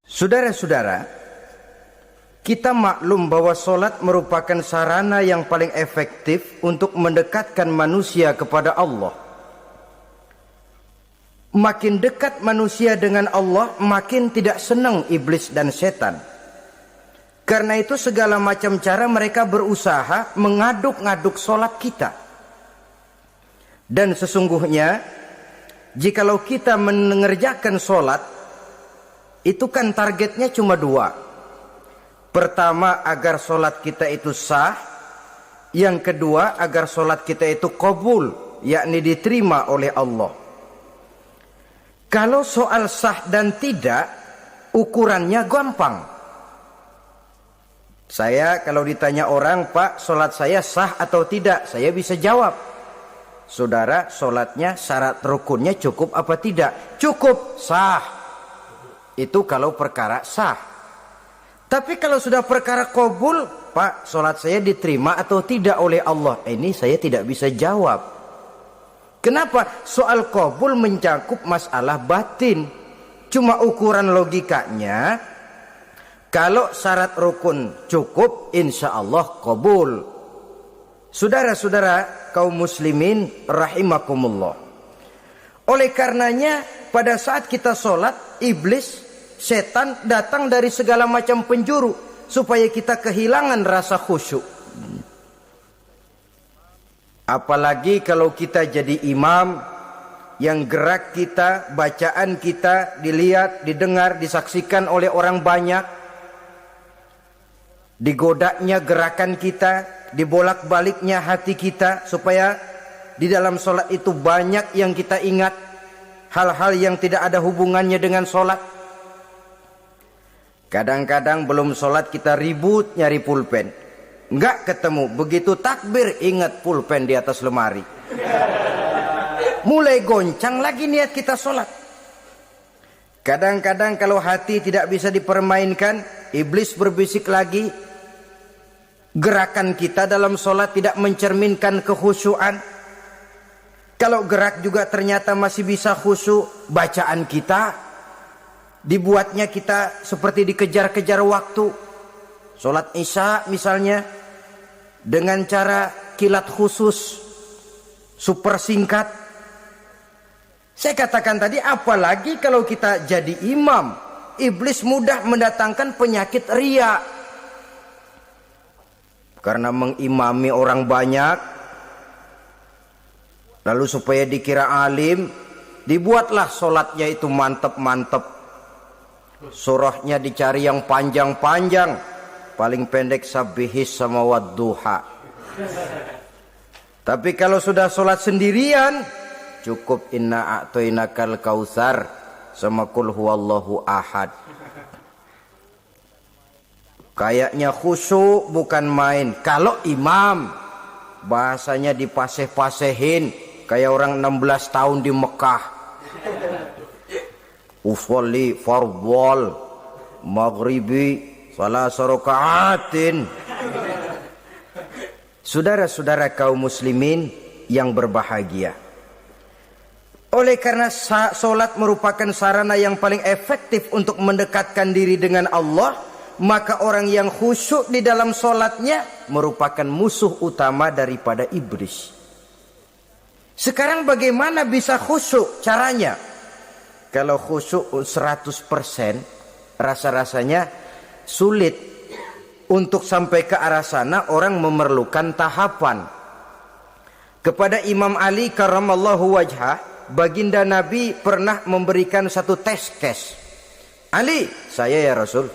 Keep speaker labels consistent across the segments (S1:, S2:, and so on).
S1: Saudara-saudara, kita maklum bahwa solat merupakan sarana yang paling efektif untuk mendekatkan manusia kepada Allah. Makin dekat manusia dengan Allah, makin tidak senang iblis dan setan. Karena itu segala macam cara mereka berusaha mengaduk-ngaduk solat kita. Dan sesungguhnya, jikalau kita mengerjakan solat, itu kan targetnya cuma dua. Pertama, agar solat kita itu sah. Yang kedua, agar solat kita itu qabul, yakni diterima oleh Allah. Kalau soal sah dan tidak, ukurannya gampang. Saya kalau ditanya orang, Pak, solat saya sah atau tidak? Saya bisa jawab. Saudara, solatnya syarat rukunnya cukup apa tidak? Cukup, sah. Itu kalau perkara sah. Tapi kalau sudah perkara qabul, Pak, solat saya diterima atau tidak oleh Allah? Ini saya tidak bisa jawab. Kenapa? Soal qabul mencakup masalah batin. Cuma ukuran logikanya, kalau syarat rukun cukup, insya Allah qabul. Saudara-saudara kaum muslimin rahimakumullah. Oleh karenanya, pada saat kita solat, iblis, setan datang dari segala macam penjuru supaya kita kehilangan rasa khusyuk. Apalagi kalau kita jadi imam yang gerak kita, bacaan kita dilihat, didengar, disaksikan oleh orang banyak. Digodanya gerakan kita, dibolak-baliknya hati kita supaya di dalam solat itu banyak yang kita ingat, hal-hal yang tidak ada hubungannya dengan solat. Kadang-kadang belum solat kita ribut nyari pulpen, nggak ketemu. Begitu takbir ingat pulpen di atas lemari. Mulai goncang lagi niat kita solat. Kadang-kadang kalau hati tidak bisa dipermainkan, iblis berbisik lagi. Gerakan kita dalam solat tidak mencerminkan kekhusyuan. Kalau gerak juga ternyata masih bisa khusyuk, bacaan kita dibuatnya kita seperti dikejar-kejar waktu. Solat isya misalnya dengan cara kilat khusus, super singkat. Saya katakan tadi, apalagi kalau kita jadi imam, iblis mudah mendatangkan penyakit riya. Karena mengimami orang banyak, lalu supaya dikira alim, dibuatlah solatnya itu mantep-mantep. Surahnya dicari yang panjang-panjang, paling pendek sabihis sama wadduha. Tapi kalau sudah solat sendirian, cukup inna a'toinakal kautsar sama kul huwallahu ahad. Kayaknya khusyuk bukan main. Kalau imam, bahasanya dipaseh-pasehin kayak orang 16 tahun di Mekah. Ufolli fardwal maghribi salasa rakaatin. Saudara-saudara kaum muslimin yang berbahagia, oleh karena solat merupakan sarana yang paling efektif untuk mendekatkan diri dengan Allah, maka orang yang khusyuk di dalam solatnya merupakan musuh utama daripada iblis. Sekarang bagaimana bisa khusyuk caranya? Kalau khusyuk 100%, rasa-rasanya sulit. Untuk sampai ke arah sana orang memerlukan tahapan. Kepada Imam Ali karramallahu wajhah, baginda Nabi pernah memberikan satu tes case. Ali, saya ya Rasul,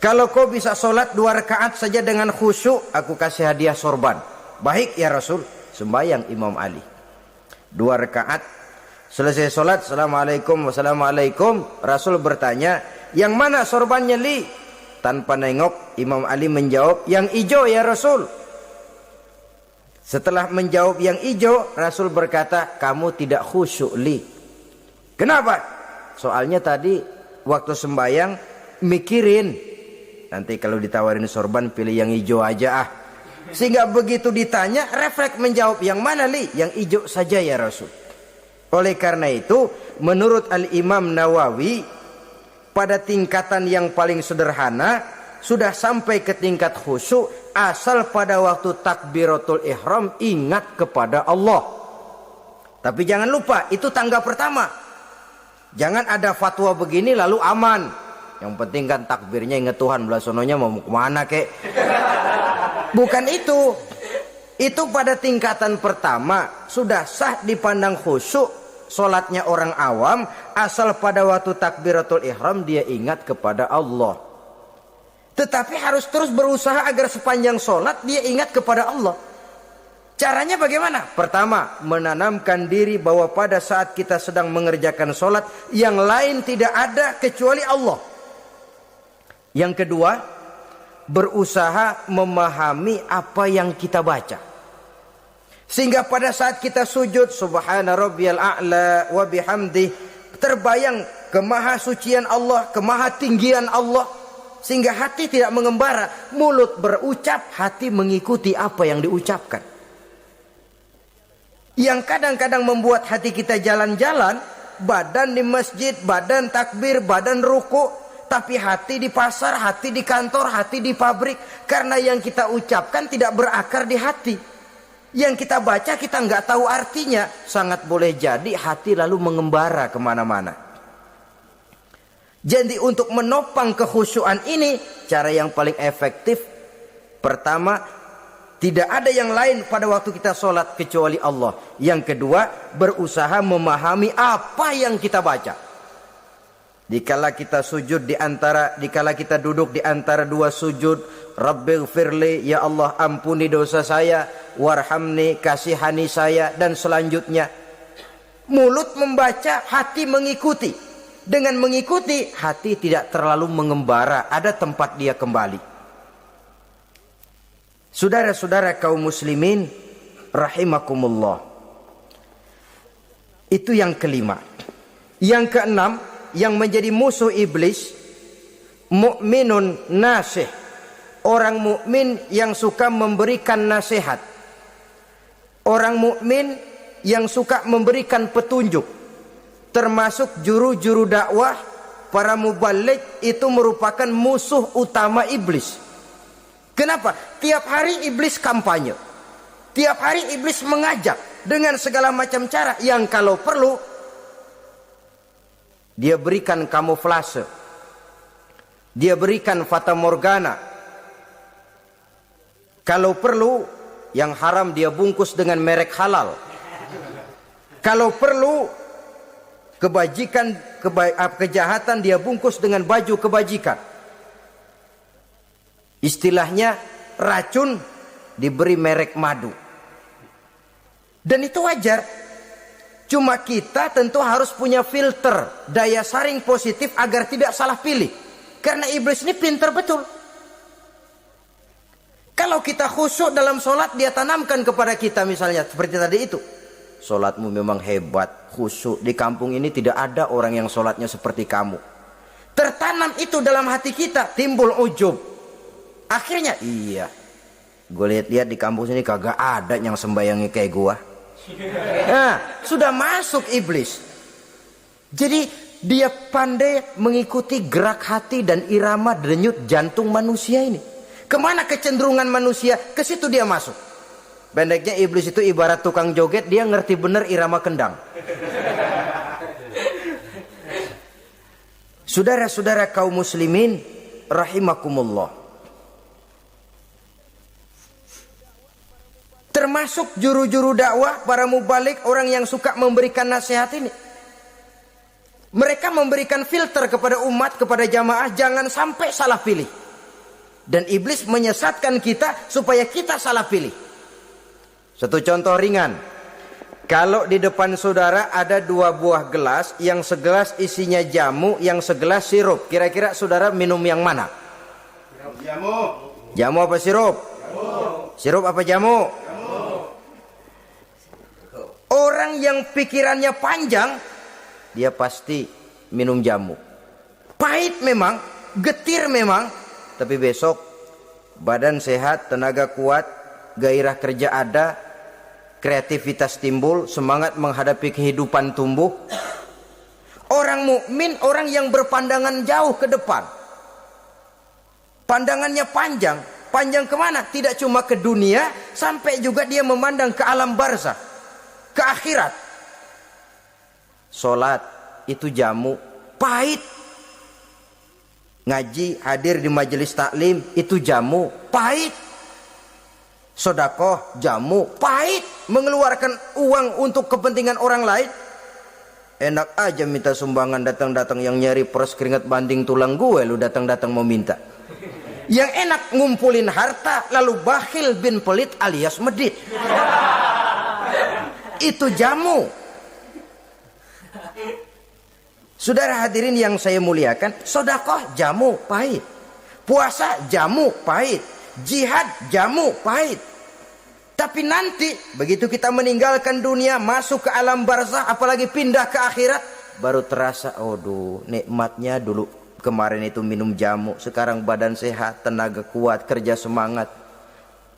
S1: kalau kau bisa solat 2 rakaat saja dengan khusyuk, aku kasih hadiah sorban. Baik ya Rasul. Sembahyang Imam Ali 2 rakaat, selesai solat, assalamualaikum wassalamualaikum. Rasul bertanya, yang mana sorbannya Li? Tanpa nengok, Imam Ali menjawab, yang hijau ya Rasul. Setelah menjawab yang hijau, Rasul berkata, kamu tidak khusyuk Li. Kenapa? Soalnya tadi waktu sembahyang mikirin, nanti kalau ditawarin sorban pilih yang hijau aja ah. Sehingga begitu ditanya, refleks menjawab, yang mana Li? Yang hijau saja ya Rasul. Oleh karena itu, menurut Al-Imam Nawawi, pada tingkatan yang paling sederhana, sudah sampai ke tingkat khusyuk, asal pada waktu takbiratul ihram ingat kepada Allah. Tapi jangan lupa, itu tangga pertama. Jangan ada fatwa begini lalu aman. Yang penting kan takbirnya ingat Tuhan, belasononya mau kemana kek. Bukan itu. Itu pada tingkatan pertama sudah sah dipandang khusyuk solatnya orang awam, asal pada waktu takbiratul ihram dia ingat kepada Allah. Tetapi harus terus berusaha agar sepanjang solat dia ingat kepada Allah. Caranya bagaimana? Pertama, menanamkan diri bahwa pada saat kita sedang mengerjakan solat, yang lain tidak ada kecuali Allah. Yang kedua, berusaha memahami apa yang kita baca. Sehingga pada saat kita sujud, subhana rabbiyal a'la wa bihamdi, terbayang kemahasucian Allah, kemahatinggian Allah. Sehingga hati tidak mengembara, mulut berucap, hati mengikuti apa yang diucapkan. Yang kadang-kadang membuat hati kita jalan-jalan, badan di masjid, badan takbir, badan ruku, tapi hati di pasar, hati di kantor, hati di pabrik. Karena yang kita ucapkan tidak berakar di hati. Yang kita baca kita nggak tahu artinya. Sangat boleh jadi hati lalu mengembara kemana-mana. Jadi untuk menopang kekhusyuan ini, cara yang paling efektif, pertama, tidak ada yang lain pada waktu kita sholat kecuali Allah. Yang kedua, berusaha memahami apa yang kita baca. Dikala kita sujud dikala kita duduk di antara dua sujud, Rabbighfirli, ya Allah ampuni dosa saya, warhamni, kasihani saya, dan selanjutnya. Mulut membaca, hati mengikuti. Dengan mengikuti, hati tidak terlalu mengembara, ada tempat dia kembali. Saudara-saudara kaum muslimin rahimakumullah. Itu yang kelima. Yang keenam, yang menjadi musuh iblis, mukminun nasih. Orang mukmin yang suka memberikan nasihat. Orang mukmin yang suka memberikan petunjuk. Termasuk juru-juru dakwah, para muballigh, itu merupakan musuh utama iblis. Kenapa? Tiap hari iblis kampanye. Tiap hari iblis mengajak dengan segala macam cara yang kalau perlu dia berikan kamuflase. Dia berikan fata morgana. Kalau perlu yang haram dia bungkus dengan merek halal. Kalau perlu kejahatan dia bungkus dengan baju kebajikan. Istilahnya racun diberi merek madu. Dan itu wajar. Cuma kita tentu harus punya filter, daya saring positif agar tidak salah pilih. Karena iblis ini pintar betul. Kalau kita khusyuk dalam sholat, dia tanamkan kepada kita misalnya seperti tadi itu. Sholatmu memang hebat, khusyuk. Di kampung ini tidak ada orang yang sholatnya seperti kamu. Tertanam itu dalam hati kita, timbul ujub. Akhirnya, iya, gue lihat-lihat di kampus ini kagak ada yang sembayangnya kayak gua. Nah, sudah masuk iblis. Jadi dia pandai mengikuti gerak hati dan irama denyut jantung manusia ini. Kemana kecenderungan manusia, ke situ dia masuk. Pendeknya iblis itu ibarat tukang joget, dia ngerti bener irama kendang. Saudara-saudara kaum muslimin rahimakumullah. Termasuk juru-juru dakwah, para mubaligh, orang yang suka memberikan nasihat ini. Mereka memberikan filter kepada umat, kepada jamaah, jangan sampai salah pilih. Dan iblis menyesatkan kita supaya kita salah pilih. Satu contoh ringan. Kalau di depan saudara ada dua buah gelas, yang segelas isinya jamu, yang segelas sirup. Kira-kira saudara minum yang mana?
S2: Jamu.
S1: Jamu apa sirup?
S2: Jamu.
S1: Sirup apa jamu? Orang yang pikirannya panjang, dia pasti minum jamu. Pahit memang, getir memang, tapi besok badan sehat, tenaga kuat, gairah kerja ada, kreativitas timbul, semangat menghadapi kehidupan tumbuh. Orang mukmin orang yang berpandangan jauh ke depan. Pandangannya panjang. Panjang kemana? Tidak cuma ke dunia, sampai juga dia memandang ke alam barzakh, ke akhirat. Sholat itu jamu, pahit. Ngaji, hadir di majelis taklim itu jamu, pahit. Sedekah, jamu, pahit. Mengeluarkan uang untuk kepentingan orang lain. Enak aja minta sumbangan, datang-datang yang nyari peres keringat banding tulang gue, lu datang-datang mau minta. Yang enak ngumpulin harta lalu bakhil bin pelit alias medit. Itu jamu. Saudara hadirin yang saya muliakan, sedekah jamu pahit. Puasa jamu pahit. Jihad jamu pahit. Tapi nanti begitu kita meninggalkan dunia, masuk ke alam barzakh, apalagi pindah ke akhirat, baru terasa, aduh, nikmatnya dulu kemarin itu minum jamu, sekarang badan sehat, tenaga kuat, kerja semangat.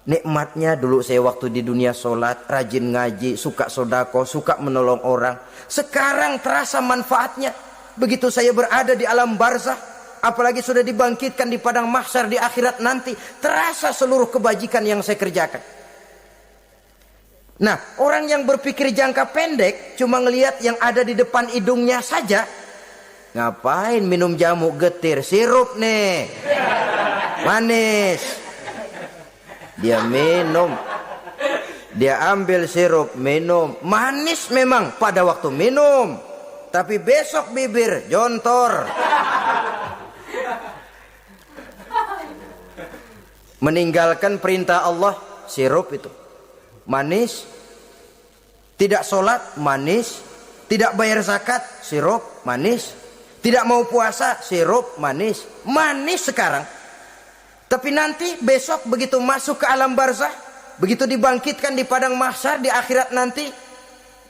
S1: Nikmatnya dulu saya waktu di dunia sholat, rajin ngaji, suka sodako, suka menolong orang. Sekarang terasa manfaatnya. Begitu saya berada di alam barzakh, apalagi sudah dibangkitkan di padang mahsyar di akhirat nanti, terasa seluruh kebajikan yang saya kerjakan. Nah, orang yang berpikir jangka pendek cuma ngelihat yang ada di depan hidungnya saja. Ngapain minum jamu getir, sirup nih, manis. Dia minum, dia ambil sirup, minum, manis memang pada waktu minum, tapi besok bibir jontor. Meninggalkan perintah Allah, sirup itu manis. Tidak sholat, manis. Tidak bayar zakat, sirup, manis. Tidak mau puasa, sirup, manis. Manis sekarang. Tapi nanti besok begitu masuk ke alam barzakh, begitu dibangkitkan di padang mahsyar di akhirat nanti,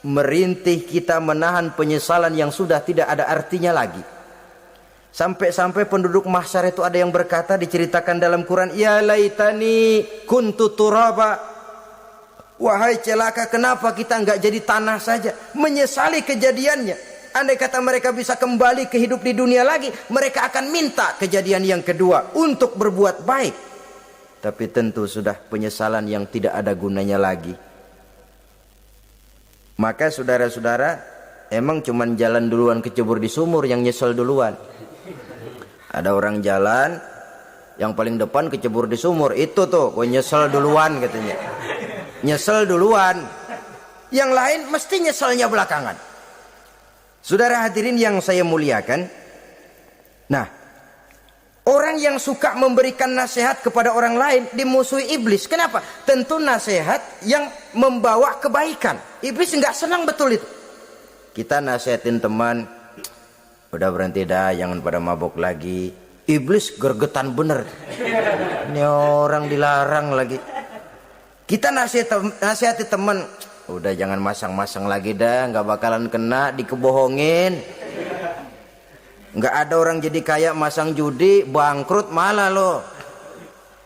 S1: merintih kita menahan penyesalan yang sudah tidak ada artinya lagi. Sampai-sampai penduduk mahsyar itu ada yang berkata, diceritakan dalam Quran, ya laitani kuntu turaba. Wahai celaka, kenapa kita nggak jadi tanah saja? Menyesali kejadiannya. Andai kata mereka bisa kembali ke hidup di dunia lagi, mereka akan minta kejadian yang kedua untuk berbuat baik. Tapi tentu sudah penyesalan yang tidak ada gunanya lagi. Maka saudara-saudara, emang cuman jalan duluan kecebur di sumur yang nyesel duluan. Ada orang jalan, yang paling depan kecebur di sumur, itu tuh gue nyesel duluan katanya. Nyesel duluan. Yang lain mesti nyeselnya belakangan. Saudara hadirin yang saya muliakan. Nah, orang yang suka memberikan nasihat kepada orang lain dimusuhi iblis. Kenapa? Tentu nasihat yang membawa kebaikan. Iblis nggak senang betul itu. Kita nasihatin teman, udah berhenti dah, jangan pada mabok lagi. Iblis gergetan bener. Ini orang dilarang lagi. Kita nasihati teman, udah jangan masang-masang lagi dah, nggak bakalan kena, dikebohongin. Nggak ada orang jadi kaya masang judi, bangkrut malah loh.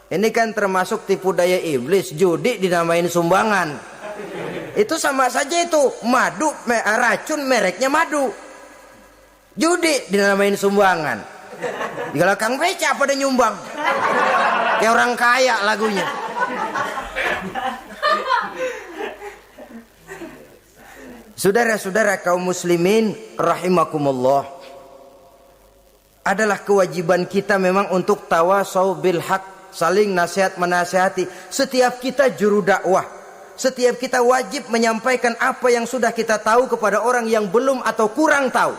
S1: Ini kan termasuk tipu daya iblis, judi dinamain sumbangan. Itu sama saja itu, madu, racun mereknya madu. Judi dinamain sumbangan. Di belakang beca pada nyumbang. Kayak orang kaya lagunya. Saudara-saudara kaum muslimin rahimakumullah, adalah kewajiban kita memang untuk tawasau bil haq, saling nasihat menasihati. Setiap kita juru dakwah, setiap kita wajib menyampaikan apa yang sudah kita tahu kepada orang yang belum atau kurang tahu.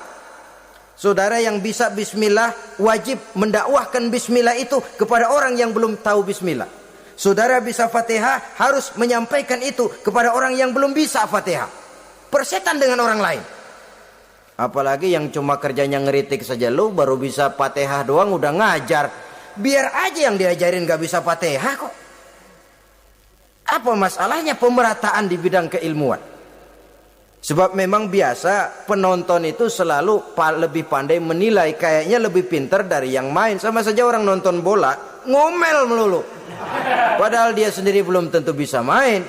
S1: Saudara yang bisa bismillah wajib mendakwahkan bismillah itu kepada orang yang belum tahu bismillah. Saudara bisa Fatihah harus menyampaikan itu kepada orang yang belum bisa Fatihah. Persetan dengan orang lain. Apalagi yang cuma kerjanya ngeritik saja, lu baru bisa Fatihah doang udah ngajar. Biar aja yang diajarin gak bisa Fatihah kok. Apa masalahnya pemerataan di bidang keilmuan? Sebab memang biasa penonton itu selalu lebih pandai menilai, kayaknya lebih pintar dari yang main. Sama saja orang nonton bola ngomel melulu, padahal dia sendiri belum tentu bisa main.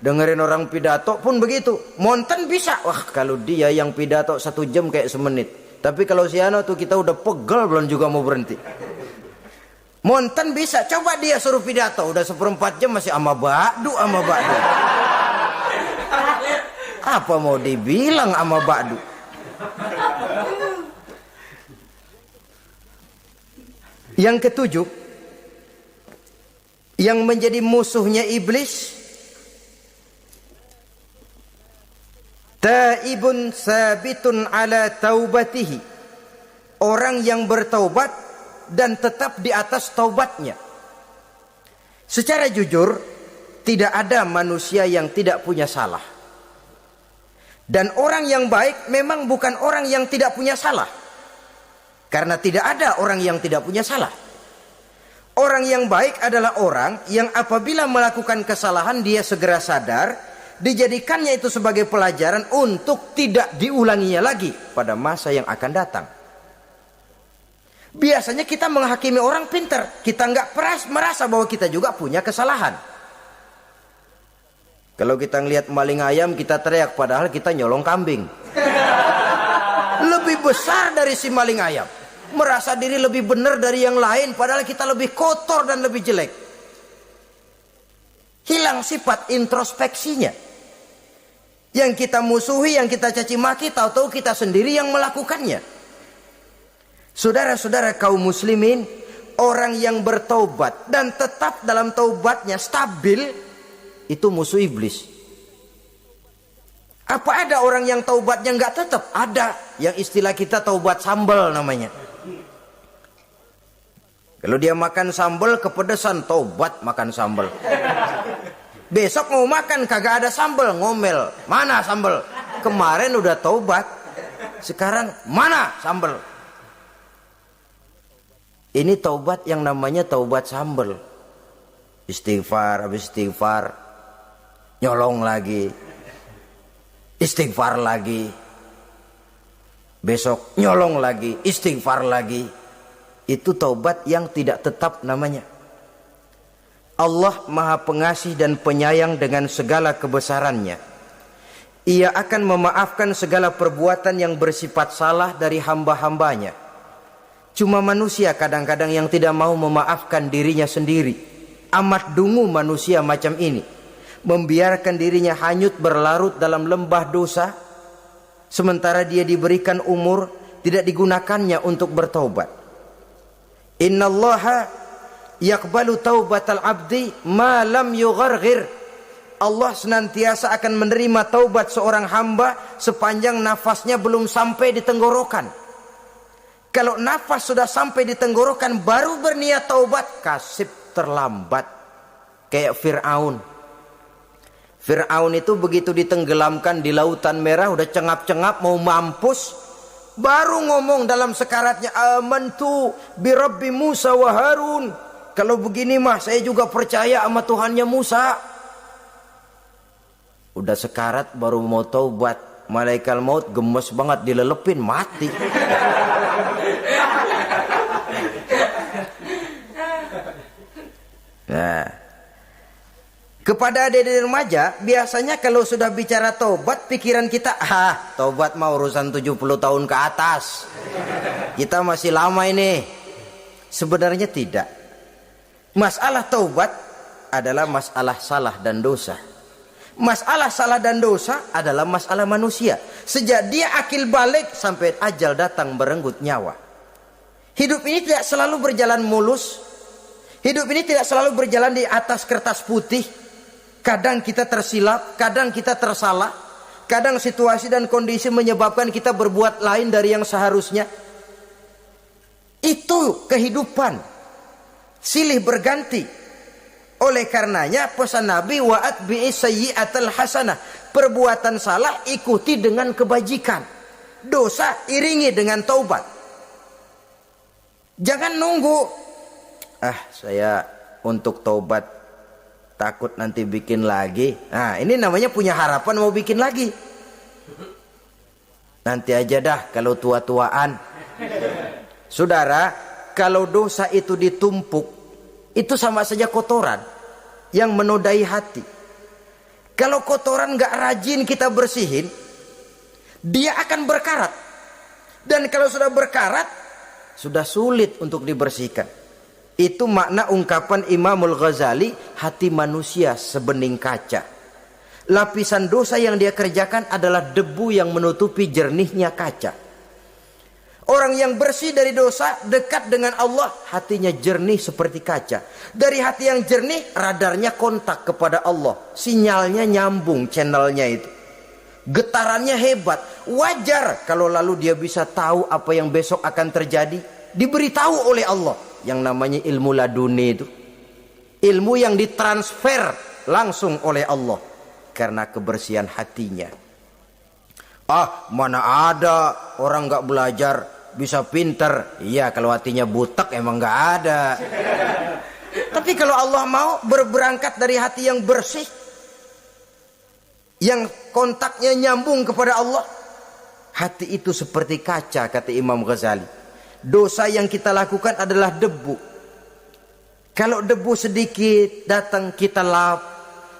S1: Dengerin orang pidato pun begitu. Monten bisa. Wah, kalau dia yang pidato 1 jam kayak semenit. Tapi kalau si Ano tuh kita udah pegel belum juga mau berhenti. Monten bisa. Coba dia suruh pidato udah 1/4 jam masih ama ba'du. Apa mau dibilang ama ba'du? Yang ketujuh, yang menjadi musuhnya iblis, taibun sabitun ala taubatihi, orang yang bertaubat dan tetap di atas taubatnya. Secara jujur, tidak ada manusia yang tidak punya salah. Dan orang yang baik memang bukan orang yang tidak punya salah. Karena tidak ada orang yang tidak punya salah. Orang yang baik adalah orang yang apabila melakukan kesalahan dia segera sadar, dijadikannya itu sebagai pelajaran untuk tidak diulanginya lagi pada masa yang akan datang. Biasanya kita menghakimi orang pintar, kita nggak merasa bahwa kita juga punya kesalahan. Kalau kita ngelihat maling ayam kita teriak, padahal kita nyolong kambing. Lebih besar dari si maling ayam, merasa diri lebih benar dari yang lain, padahal kita lebih kotor dan lebih jelek. Hilang sifat introspeksinya. Yang kita musuhi, yang kita caci maki, tahu-tahu kita sendiri yang melakukannya. Saudara-saudara kaum muslimin, orang yang bertaubat dan tetap dalam taubatnya stabil, itu musuh iblis. Apa ada orang yang taubatnya nggak tetap? Ada. Yang istilah kita taubat sambal namanya. Kalau dia makan sambal kepedesan, taubat makan sambal. Besok mau makan kagak ada sambal, ngomel. Mana sambal? Kemarin udah taubat, sekarang mana sambal? Ini taubat yang namanya taubat sambal. Istighfar, habis istighfar nyolong lagi, istighfar lagi, besok nyolong lagi, istighfar lagi. Itu taubat yang tidak tetap namanya. Allah Maha Pengasih dan Penyayang dengan segala kebesarannya. Ia akan memaafkan segala perbuatan yang bersifat salah dari hamba-hambanya. Cuma manusia kadang-kadang yang tidak mau memaafkan dirinya sendiri. Amat dungu manusia macam ini, membiarkan dirinya hanyut berlarut dalam lembah dosa, sementara dia diberikan umur tidak digunakannya untuk bertaubat. Innallaha yaqbalu taubatal abdi ma lam yugharghir. Allah senantiasa akan menerima taubat seorang hamba sepanjang nafasnya belum sampai di tenggorokan. Kalau nafas sudah sampai di tenggorokan baru berniat taubat, kasib terlambat. Kayak Fir'aun. Fir'aun itu begitu ditenggelamkan di lautan merah, udah cengap-cengap mau mampus, baru ngomong dalam sekaratnya, amantu bi Rabbi Musa wa Harun. Kalau begini mah saya juga percaya sama Tuhannya Musa. Udah sekarat baru mau taubat, malaikat maut gemes banget, dilelepin mati. Nah, kepada adik-adik remaja, biasanya kalau sudah bicara taubat, pikiran kita, taubat mah urusan 70 tahun ke atas. Kita masih lama ini. Sebenarnya tidak. Masalah taubat adalah masalah salah dan dosa. Masalah salah dan dosa adalah masalah manusia. Sejak dia akil balik sampai ajal datang merenggut nyawa. Hidup ini tidak selalu berjalan mulus. Hidup ini tidak selalu berjalan di atas kertas putih. Kadang kita tersilap, kadang kita tersalah. Kadang situasi dan kondisi menyebabkan kita berbuat lain dari yang seharusnya. Itu kehidupan. Silih berganti. Oleh karenanya pesan Nabi, wa'at bi'is sayyi'atal hasanah. Perbuatan salah ikuti dengan kebajikan. Dosa iringi dengan taubat. Jangan nunggu, saya untuk taubat takut nanti bikin lagi. Nah, ini namanya punya harapan mau bikin lagi. Nanti aja dah kalau tua-tuaan. Saudara, kalau dosa itu ditumpuk, itu sama saja kotoran yang menodai hati. Kalau kotoran nggak rajin kita bersihin, dia akan berkarat. Dan kalau sudah berkarat, sudah sulit untuk dibersihkan. Itu makna ungkapan Imamul Ghazali, hati manusia sebening kaca. Lapisan dosa yang dia kerjakan adalah debu yang menutupi jernihnya kaca. Orang yang bersih dari dosa, dekat dengan Allah, hatinya jernih seperti kaca. Dari hati yang jernih, radarnya kontak kepada Allah. Sinyalnya nyambung channelnya itu. Getarannya hebat. Wajar kalau lalu dia bisa tahu apa yang besok akan terjadi. Diberitahu oleh Allah. Yang namanya ilmu laduni itu. Ilmu yang ditransfer langsung oleh Allah. Karena kebersihan hatinya. Mana ada orang gak belajar bisa pinter. Iya, kalau hatinya butek emang gak ada. Tapi kalau Allah mau berberangkat dari hati yang bersih, yang kontaknya nyambung kepada Allah, hati itu seperti kaca, kata Imam Ghazali. Dosa yang kita lakukan adalah debu. Kalau debu sedikit datang kita lap,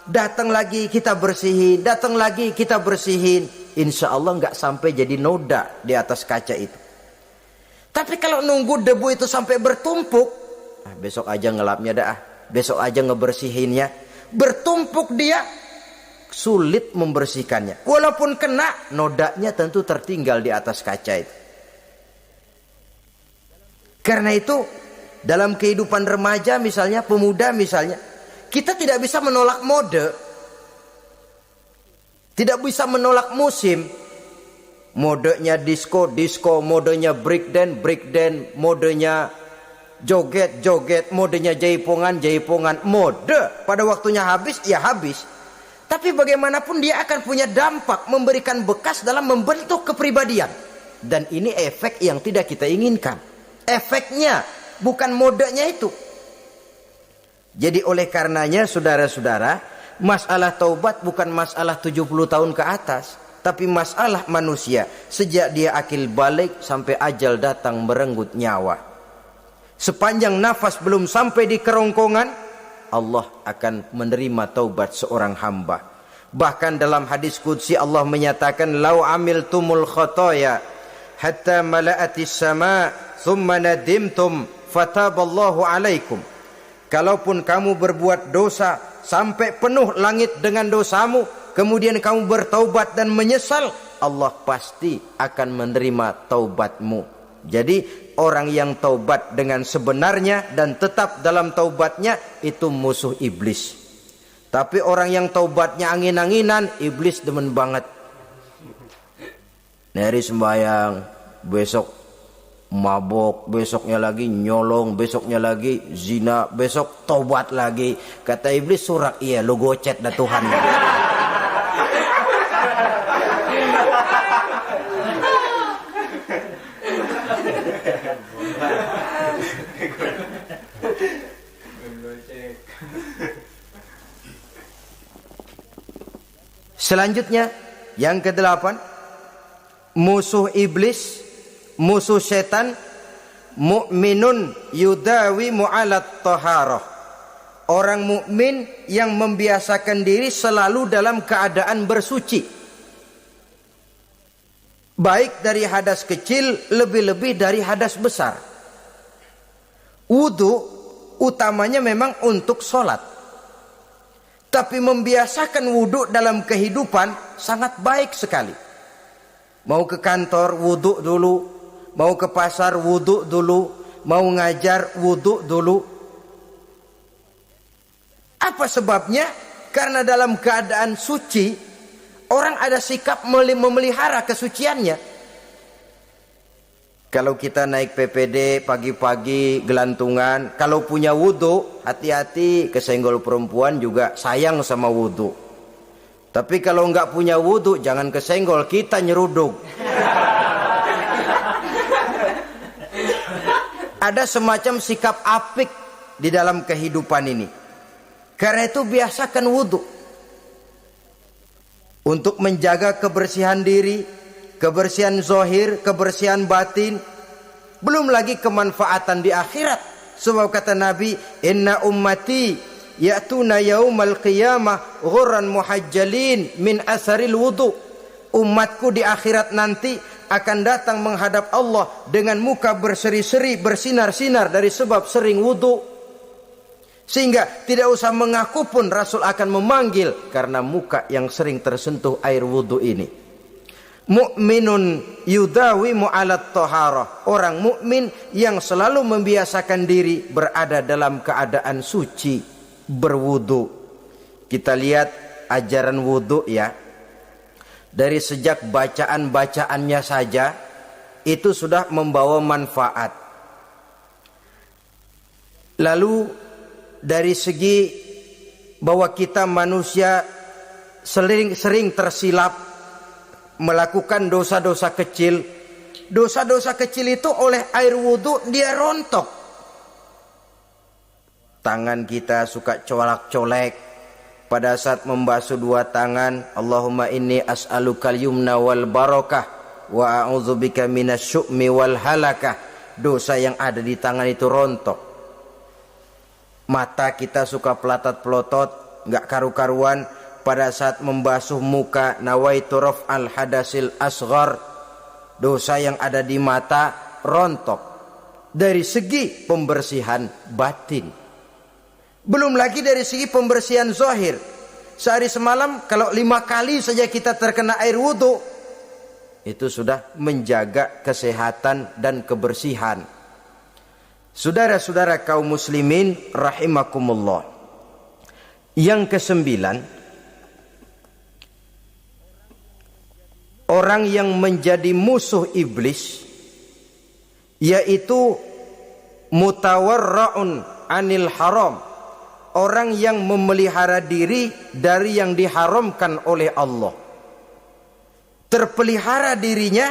S1: datang lagi kita bersihin, datang lagi kita bersihin, insya Allah nggak sampai jadi noda di atas kaca itu. Tapi kalau nunggu debu itu sampai bertumpuk, besok aja ngelapnya dah, besok aja ngebersihinnya, bertumpuk dia, sulit membersihkannya. Walaupun kena, nodanya tentu tertinggal di atas kaca itu. Karena itu dalam kehidupan remaja misalnya, pemuda misalnya, kita tidak bisa menolak mode, tidak bisa menolak musim. Modenya disco, modenya breakdance, modenya joget, modenya jaipongan. Mode pada waktunya habis, ya habis. Tapi bagaimanapun dia akan punya dampak, memberikan bekas dalam membentuk kepribadian. Dan ini efek yang tidak kita inginkan. Efeknya, bukan modenya itu. Jadi oleh karenanya saudara-saudara, masalah taubat bukan masalah 70 tahun ke atas. Tapi masalah manusia sejak dia akil balik sampai ajal datang merenggut nyawa. Sepanjang nafas belum sampai di kerongkongan, Allah akan menerima taubat seorang hamba. Bahkan dalam hadis qudsi Allah menyatakan, "Lau amiltumul khotoya hatta mala'atis sama, thumma nadimtum, fataballahu alaikum." Kalaupun kamu berbuat dosa sampai penuh langit dengan dosamu, kemudian kamu bertaubat dan menyesal, Allah pasti akan menerima taubatmu. Jadi orang yang taubat dengan sebenarnya dan tetap dalam taubatnya, itu musuh iblis. Tapi orang yang taubatnya angin-anginan, iblis demen banget. Hari sembahyang, besok mabok, besoknya lagi nyolong, besoknya lagi zina, besok taubat lagi. Kata iblis, surak, iya lu gocet dah Tuhan. Selanjutnya yang ke-8, musuh iblis, musuh setan, mukminun yudawi mu'alat taharah. Orang mukmin yang membiasakan diri selalu dalam keadaan bersuci. Baik dari hadas kecil, lebih-lebih dari hadas besar. Wudu utamanya memang untuk sholat. Tapi membiasakan wudu dalam kehidupan sangat baik sekali. Mau ke kantor wudu dulu, mau ke pasar wudu dulu, mau ngajar wudu dulu. Apa sebabnya? Karena dalam keadaan suci, orang ada sikap memelihara kesuciannya. Kalau kita naik PPD pagi-pagi gelantungan, kalau punya wudu, hati-hati, kesenggol perempuan juga sayang sama wudu. Tapi kalau nggak punya wudu, jangan kesenggol, kita nyeruduk. Ada semacam sikap apik di dalam kehidupan ini. Karena itu biasakan wudu. Untuk menjaga kebersihan diri, kebersihan zahir, kebersihan batin, belum lagi kemanfaatan di akhirat. Sebab kata Nabi, "Inna ummati ya'tuna yaumal qiyamah ghurran muhajjalin min asaril wudu. Umatku di akhirat nanti akan datang menghadap Allah dengan muka berseri-seri, bersinar-sinar dari sebab sering wudu. Sehingga tidak usah mengaku pun Rasul akan memanggil karena muka yang sering tersentuh air wudu ini. Mu'minun yudawimu alat toharah. Orang mukmin yang selalu membiasakan diri berada dalam keadaan suci, berwudu. Kita lihat ajaran wudu ya. Dari sejak bacaan-bacaannya saja itu sudah membawa manfaat. Lalu dari segi bahwa kita manusia sering tersilap melakukan dosa-dosa kecil. Dosa-dosa kecil itu oleh air wudu dia rontok. Tangan kita suka colak-colek. Pada saat membasuh dua tangan, Allahumma inni as'alukal yumna wal barakah wa a'udzubika minasyu'mi wal halakah. Dosa yang ada di tangan itu rontok. Mata kita suka pelatat-pelotot, enggak karu-karuan. Pada saat membasuh muka, nawaitu raf'al hadasil asghar. Dosa yang ada di mata rontok. Dari segi pembersihan batin. Belum lagi dari segi pembersihan zahir. Sehari semalam kalau 5 kali saja kita terkena air wudu, itu sudah menjaga kesehatan dan kebersihan. Saudara-saudara kaum muslimin rahimakumullah. Yang kesembilan, orang yang menjadi musuh iblis yaitu mutawarra'un anil haram. Orang yang memelihara diri dari yang diharamkan oleh Allah. Terpelihara dirinya,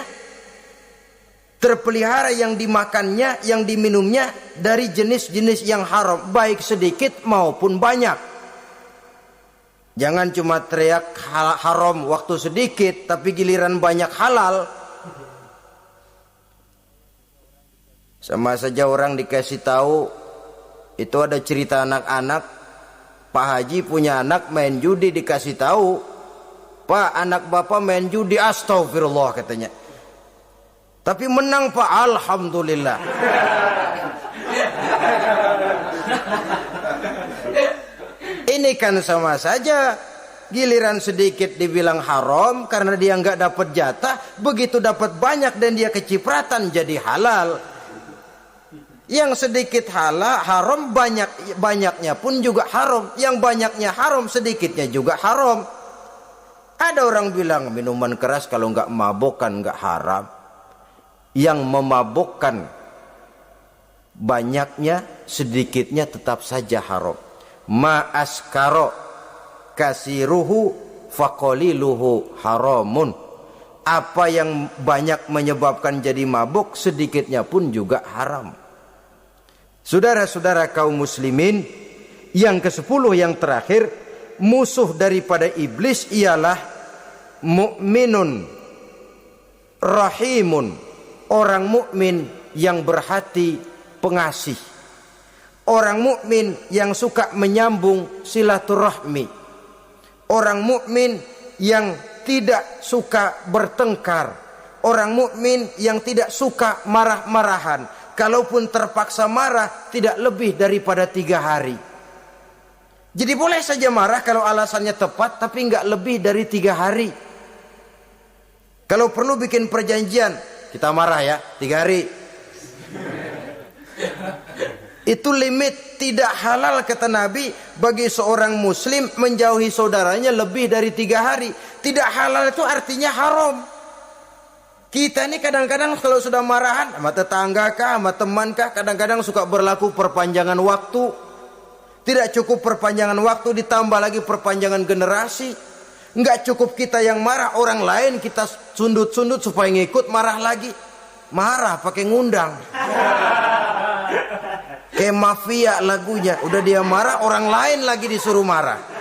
S1: terpelihara yang dimakannya, yang diminumnya dari jenis-jenis yang haram, baik sedikit maupun banyak. Jangan cuma teriak haram waktu sedikit, tapi giliran banyak halal. Sama saja orang dikasih tahu, itu ada cerita anak-anak, Pak Haji punya anak main judi, dikasih tahu, Pak, anak bapak main judi, astagfirullah katanya. Tapi menang Pak, alhamdulillah. Ini kan sama saja, giliran sedikit dibilang haram karena dia nggak dapat jatah, begitu dapat banyak dan dia kecipratan jadi halal. Yang sedikit haram, banyaknya pun juga haram. Yang banyaknya haram, sedikitnya juga haram. Ada orang bilang minuman keras kalau nggak mabokkan nggak haram. Yang memabokkan banyaknya, sedikitnya tetap saja haram. Ma askaro kasiruhu faqaliluhu haramun. Apa yang banyak menyebabkan jadi mabuk, sedikitnya pun juga haram. Saudara-saudara kaum muslimin, yang ke-10 yang terakhir, musuh daripada iblis ialah mukminun rahimun, orang mukmin yang berhati pengasih, orang mukmin yang suka menyambung silaturahmi, orang mukmin yang tidak suka bertengkar, orang mukmin yang tidak suka marah-marahan. Kalaupun terpaksa marah, tidak lebih daripada 3 hari. Jadi boleh saja marah kalau alasannya tepat, tapi nggak lebih dari 3 hari. Kalau perlu bikin perjanjian, kita marah ya 3 hari. Itu limit. Tidak halal kata Nabi bagi seorang muslim menjauhi saudaranya lebih dari 3 hari. Tidak halal itu artinya haram. Kita ini kadang-kadang kalau sudah marahan sama tetangga kah, sama teman kah, kadang-kadang suka berlaku perpanjangan waktu. Tidak cukup perpanjangan waktu, ditambah lagi perpanjangan generasi. Enggak cukup kita yang marah, orang lain kita sundut-sundut supaya ngikut marah lagi. Marah pakai ngundang. Kayak mafia lagunya, udah dia marah, orang lain lagi disuruh marah.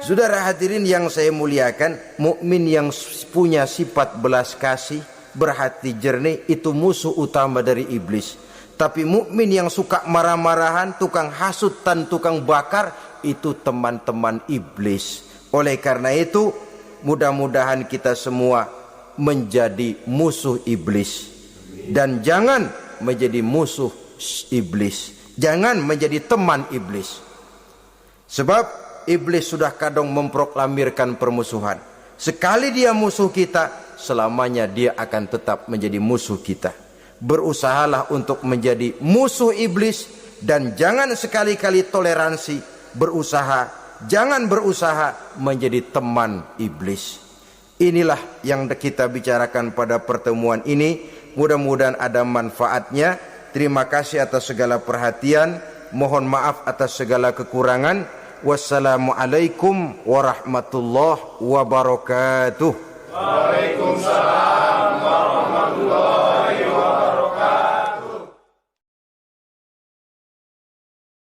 S1: Saudara hadirin yang saya muliakan, mukmin yang punya sifat belas kasih, berhati jernih, itu musuh utama dari iblis. Tapi mukmin yang suka marah-marahan, tukang hasut dan tukang bakar, itu teman-teman iblis. Oleh karena itu, mudah-mudahan kita semua menjadi musuh iblis. Dan jangan menjadi musuh iblis. Jangan menjadi teman iblis. Sebab iblis sudah kadang memproklamirkan permusuhan. Sekali dia musuh kita, selamanya dia akan tetap menjadi musuh kita. Berusahalah untuk menjadi musuh iblis dan jangan sekali-kali toleransi. Jangan berusaha menjadi teman iblis. Inilah yang kita bicarakan pada pertemuan ini. Mudah-mudahan ada manfaatnya. Terima kasih atas segala perhatian. Mohon maaf atas segala kekurangan. Wassalamualaikum warahmatullahi wabarakatuh.
S2: Waalaikumsalam.